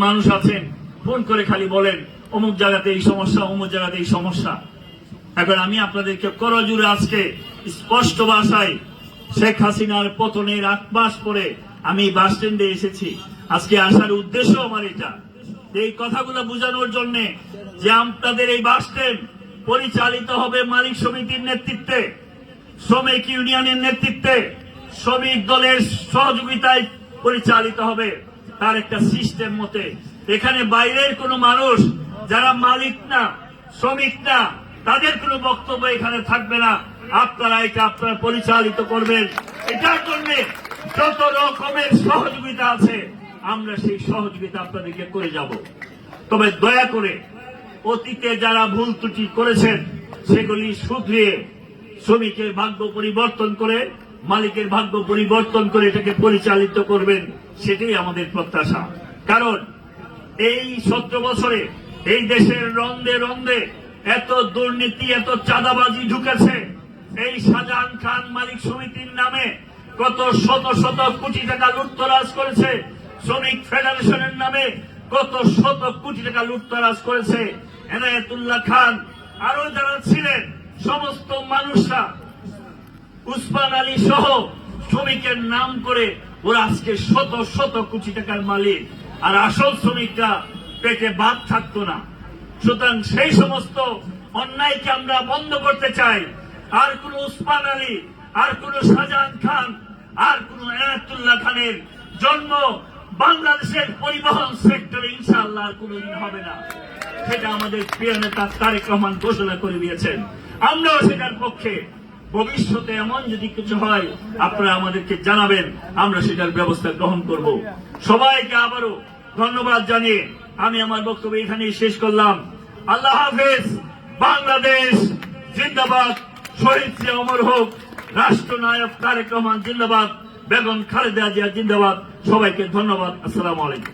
মানুষ আছেন ফোন করে খালি বলেন অমুক জায়গাতে এই সমস্যা, অমুক জায়গাতে এই সমস্যা। এখন আমি আপনাদেরকে করজোড়ে আজকে স্পষ্ট ভাষায় শেখ হাসিনার পতনের 8 মাস পরে আমি বাস স্ট্যান্ডে এসেছি। আজকে আসার উদ্দেশ্য আমার এটা, এই কথাগুলো বোঝানোর জন্য যে আপনাদের এই বাস স্ট্যান্ড পরিচালিত হবে মালিক সমিতির নেতৃত্বে, শ্রমিক ইউনিয়নের নেতৃত্বে, শ্রমিক দলের সহযোগিতায় পরিচালিত হবে তার একটা সিস্টেম মতে। এখানে বাইরের কোন মানুষ যারা মালিক না, শ্রমিক না, তাদের কোনো বক্তব্য এখানে থাকবে না। আপনারা এটা আপনারা পরিচালিত করবেন। এটার জন্য যত রকমের সহযোগিতা আছে আমরা সেই সহযোগিতা আপনাদেরকে করে যাব। তবে দয়া করে অতীতে যারা ভুল ত্রুটি করেছেন সেগুলি শুধরিয়ে শ্রমিকের ভাগ্য পরিবর্তন করে, মালিকের ভাগ্য পরিবর্তন করে এটাকে পরিচালিত করবেন, সেটাই আমাদের প্রত্যাশা। কারণ এই 17 বছরে এই দেশের রন্দে রন্দে এত দুর্নীতি, এত চাঁদাবাজি ঢুকেছে। এই শাহজাহান খান মালিক সমিতির নামে কত শত শত কোটি টাকা লুটতরাজ করেছে, শ্রমিক ফেডারেশনের নামে কত শত কোটি টাকা লুটতরাজ করেছে। এনায়েতুল্লাহ খান আরো যারা ছিলেন সমস্ত মানুষরা, উসমান আলী সহ শ্রমিকের নাম করে ওরা আজকে শত শত কোটি টাকার মালিক, আর আসল শ্রমিকরা পেটে ভাত থাকতো না। সুতরাং সেই সমস্ত অন্যায়কে আমরা বন্ধ করতে চাই। আর কোন উসমান আলী, আর কোন শাহজাহান খান, আর কোন এনায়েতুল্লাহ খানের জন্ম বাংলাদেশের পরিবহন সেক্টরে ইনশাআল্লাহ আর কোনদিন হবে না। সেটা আমাদের প্রিয় নেতা তারেক রহমান ঘোষণা করে দিয়েছেন। আমরাও সেটার পক্ষে। ভবিষ্যতে এমন যদি কিছু হয় আপনারা আমাদেরকে জানাবেন, আমরা সেটার ব্যবস্থা গ্রহণ করব। সবাইকে আবারও ধন্যবাদ জানিয়ে আমি আমার বক্তব্য এখানেই শেষ করলাম। আল্লাহ হাফেজ। বাংলাদেশ জিন্দাবাদ। শহীদ জিয়া অমর হোক। রাষ্ট্রনায়ক তারেক রহমান জিন্দাবাদ। বেগম খালেদা জিয়া জিন্দাবাদ। সবাইকে ধন্যবাদ। আসসালামু আলাইকুম।